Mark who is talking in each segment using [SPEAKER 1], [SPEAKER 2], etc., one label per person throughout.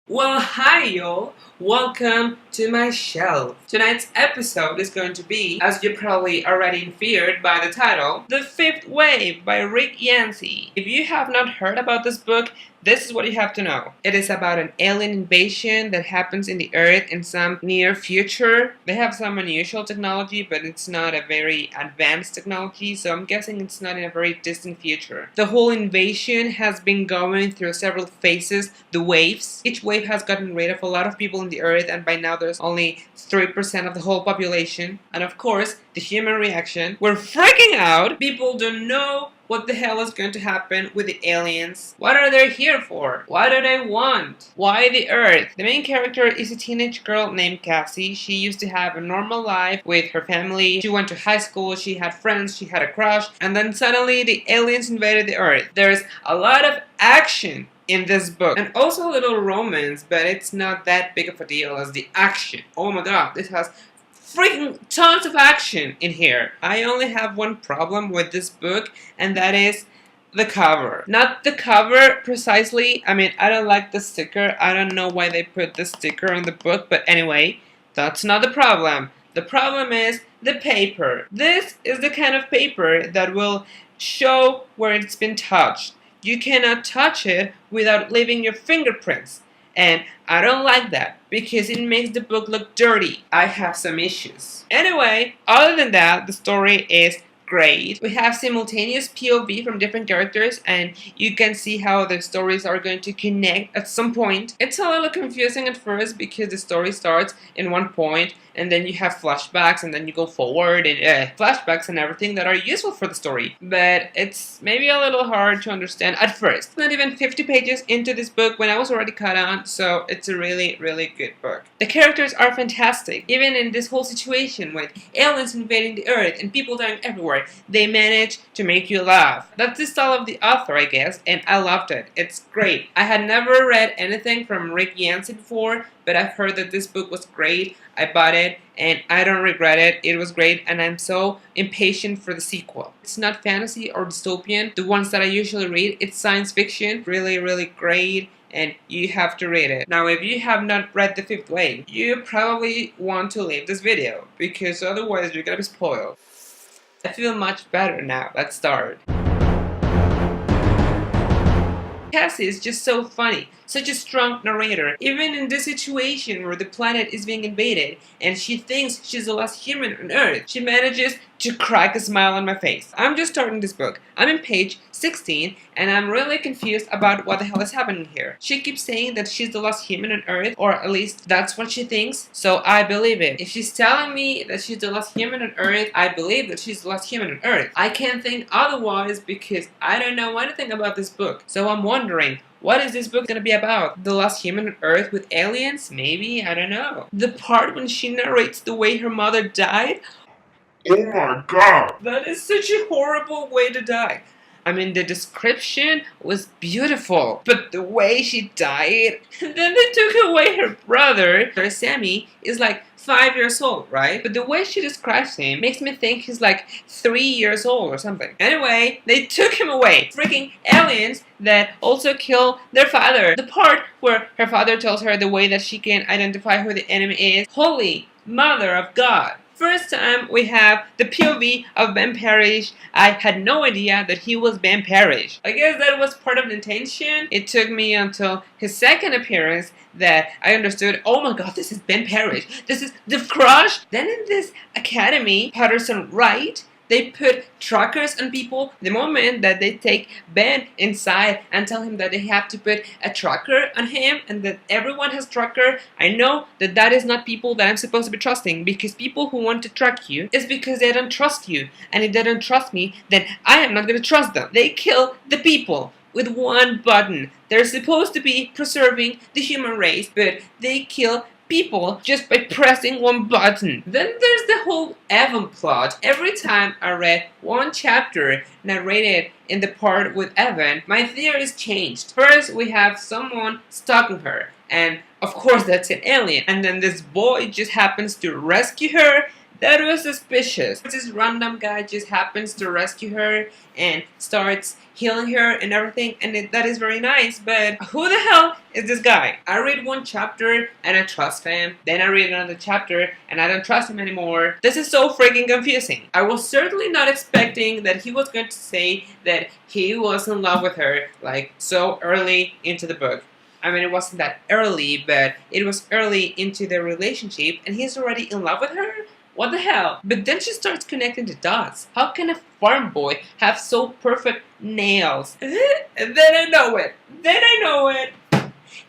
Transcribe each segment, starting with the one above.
[SPEAKER 1] Well, hi y'all! Welcome to my shelf. Tonight's episode is going to be, as you probably already inferred by the title, The Fifth Wave by Rick Yancey. If you have not heard about this book, this is what you have to know. It is about an alien invasion that happens in the Earth in some near future. They have some unusual technology, but it's not a very advanced technology, so I'm guessing it's not in a very distant future. The whole invasion has been going through several phases, the waves. Each wave has gotten rid of a lot of people in the Earth, and by now there's only 3% of the whole population. And of course, the human reaction. We're freaking out! People don't know what the hell is going to happen with the aliens. What are they here for? What do they want? Why the Earth? The main character is a teenage girl named Cassie. She used to have a normal life with her family. She went to high school, she had friends, she had a crush, and then suddenly the aliens invaded the Earth. There's a lot of action in this book, and also a little romance, but it's not that big of a deal as the action. Oh my god, this has freaking tons of action in here. I only have one problem with this book, and that is the cover. Not the cover precisely. I mean, I don't like the sticker. I don't know why they put the sticker on the book, but anyway, that's not the problem. The problem is the paper. This is the kind of paper that will show where it's been touched. You cannot touch it without leaving your fingerprints. And I don't like that because it makes the book look dirty. I have some issues. Anyway, other than that, the story is great. We have simultaneous POV from different characters, and you can see how the stories are going to connect at some point. It's a little confusing at first because the story starts in one point, and then you have flashbacks, and then you go forward, and flashbacks and everything that are useful for the story. But it's maybe a little hard to understand at first. Not even 50 pages into this book when I was already caught on, so it's a really, really good book. The characters are fantastic. Even in this whole situation with aliens invading the Earth and people dying everywhere, they manage to make you laugh. That's the style of the author, I guess, and I loved it. It's great. I had never read anything from Rick Yancey before, but I've heard that this book was great. I bought it, and I don't regret it. It was great, and I'm so impatient for the sequel. It's not fantasy or dystopian. The ones that I usually read, it's science fiction. Really, really great, and you have to read it. Now, if you have not read The Fifth Wave, you probably want to leave this video, because otherwise you're gonna be spoiled. I feel much better now. Let's start. Cassie is just so funny, such a strong narrator. Even in this situation where the planet is being invaded and she thinks she's the last human on Earth, she manages to crack a smile on my face. I'm just starting this book. I'm in page 16 and I'm really confused about what the hell is happening here. She keeps saying that she's the last human on Earth, or at least that's what she thinks, so I believe it. If she's telling me that she's the last human on Earth, I believe that she's the last human on Earth. I can't think otherwise because I don't know anything about this book. So I'm wondering, what is this book gonna be about? The last human on Earth with aliens? Maybe? I don't know. The part when she narrates the way her mother died? Oh my god! That is such a horrible way to die. I mean, the description was beautiful, but the way she died, and then they took away her brother. Her Sammy is like 5 years old, right? But the way she describes him makes me think he's like 3 years old or something. Anyway, they took him away. Freaking aliens that also kill their father. The part where her father tells her the way that she can identify who the enemy is. Holy Mother of God. First time we have the POV of Ben Parrish. I had no idea that he was Ben Parrish. I guess that was part of the intention. It took me until his second appearance that I understood, oh my god, this is Ben Parrish. This is the crush. Then in this academy, Patterson Wright, they put trackers on people. The moment that they take Ben inside and tell him that they have to put a tracker on him and that everyone has tracker, I know that that is not people that I'm supposed to be trusting, because people who want to track you is because they don't trust you. And if they don't trust me, then I am not going to trust them. They kill the people with one button. They're supposed to be preserving the human race, but they kill people just by pressing one button. Then there's the whole Evan plot. Every time I read one chapter narrated in the part with Evan, my theories changed. First, we have someone stalking her, and of course that's an alien. And then this boy just happens to rescue her. That was suspicious. This random guy just happens to rescue her and starts healing her and everything, and that is very nice, but who the hell is this guy? I read one chapter and I trust him, then I read another chapter and I don't trust him anymore. This is so freaking confusing. I was certainly not expecting that he was going to say that he was in love with her like so early into the book. I mean, it wasn't that early, but it was early into their relationship and he's already in love with her? What the hell? But then she starts connecting the dots. How can a farm boy have so perfect nails? And then I know it.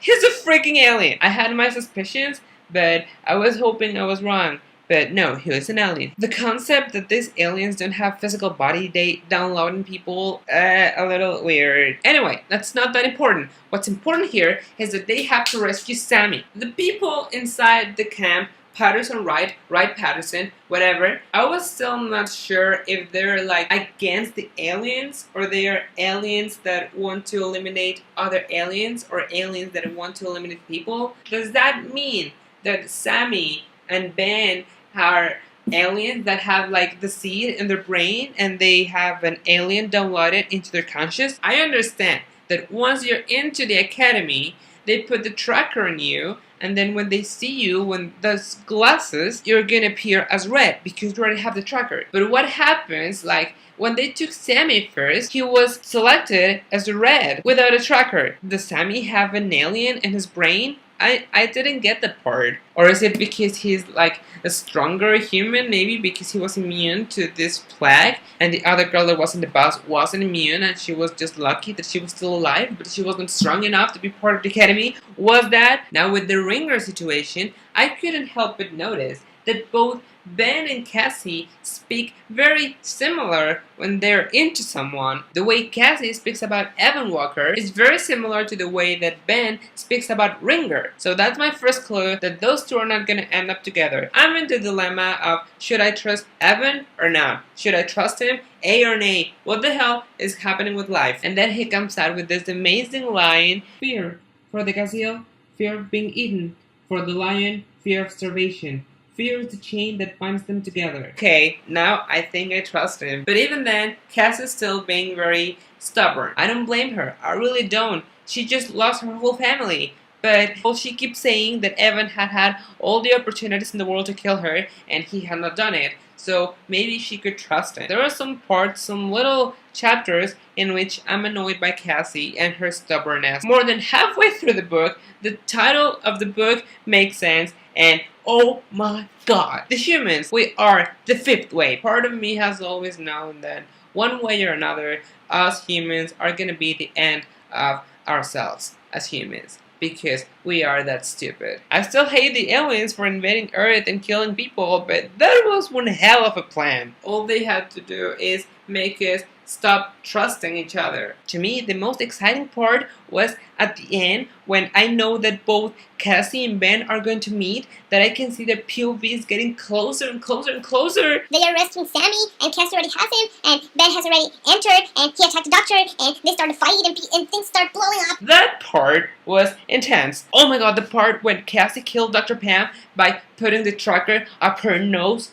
[SPEAKER 1] He's a freaking alien. I had my suspicions, but I was hoping I was wrong. But no, he was an alien. The concept that these aliens don't have physical body, they downloading people, a little weird. Anyway, that's not that important. What's important here is that they have to rescue Sammy. The people inside the camp, Patterson, Wright Patterson, whatever. I was still not sure if they're like against the aliens or they are aliens that want to eliminate other aliens or aliens that want to eliminate people. Does that mean that Sammy and Ben are aliens that have like the seed in their brain and they have an alien downloaded into their conscious? I understand that once you're into the academy, they put the tracker on you, and then when they see you, when those glasses, you're gonna appear as red because you already have the tracker. But what happens, like, when they took Sammy first, he was selected as red without a tracker. Does Sammy have an alien in his brain? I didn't get the part. Or is it because he's like a stronger human? Maybe because he was immune to this plague and the other girl that was in the bus wasn't immune and she was just lucky that she was still alive, but she wasn't strong enough to be part of the academy. Was that? Now with the Ringer situation, I couldn't help but notice that both Ben and Cassie speak very similar when they're into someone. The way Cassie speaks about Evan Walker is very similar to the way that Ben speaks about Ringer. So that's my first clue that those two are not going to end up together. I'm in the dilemma of should I trust Evan or not? Should I trust him? A or nay? What the hell is happening with life? And then he comes out with this amazing line: fear for the gazelle, fear of being eaten. For the lion, fear of starvation. Fear is the chain that binds them together. Okay, now I think I trust him. But even then, Cass is still being very stubborn. I don't blame her. I really don't. She just lost her whole family. But she keeps saying that Evan had all the opportunities in the world to kill her and he had not done it. So maybe she could trust him. There are some parts, some little chapters in which I'm annoyed by Cassie and her stubbornness. More than halfway through the book, the title of the book makes sense and oh my god, the humans, we are the fifth wave. Part of me has always known that one way or another, us humans are gonna be the end of ourselves as humans. Because we are that stupid. I still hate the aliens for invading Earth and killing people, but that was one hell of a plan. All they had to do is make us stop trusting each other. To me, the most exciting part was at the end when I know that both Cassie and Ben are going to meet, that I can see their POVs getting closer and closer and closer.
[SPEAKER 2] They are rescuing Sammy, and Cassie already has him, and Ben has already entered, and he attacked the doctor, and they start to fight, and things start blowing up.
[SPEAKER 1] That part was intense. Oh my god, the part when Cassie killed Dr. Pam by putting the tracker up her nose.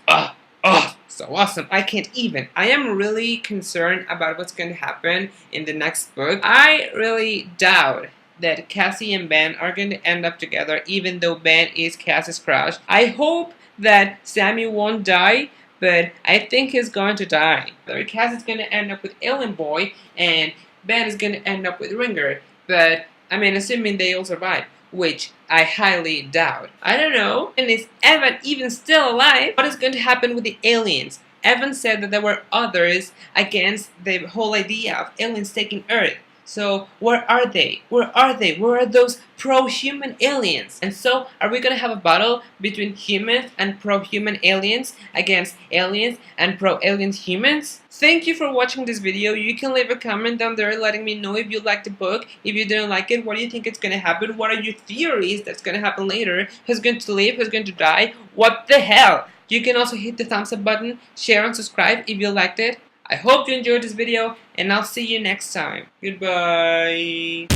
[SPEAKER 1] So awesome. I can't even. I am really concerned about what's going to happen in the next book. I really doubt that Cassie and Ben are going to end up together, even though Ben is Cassie's crush. I hope that Sammy won't die, but I think he's going to die. Cassie's going to end up with Alien Boy, and Ben is going to end up with Ringer. But, I mean, assuming they all survive, which I highly doubt. I don't know. And is Evan even still alive? What is going to happen with the aliens? Evan said that there were others against the whole idea of aliens taking Earth. So where are they? Where are they? Where are those pro-human aliens? And so are we going to have a battle between humans and pro-human aliens against aliens and pro-aliens humans? Thank you for watching this video. You can leave a comment down there letting me know if you liked the book. If you didn't like it, what do you think is going to happen? What are your theories that's going to happen later? Who's going to live? Who's going to die? What the hell? You can also hit the thumbs up button, share and subscribe if you liked it. I hope you enjoyed this video, and I'll see you next time. Goodbye.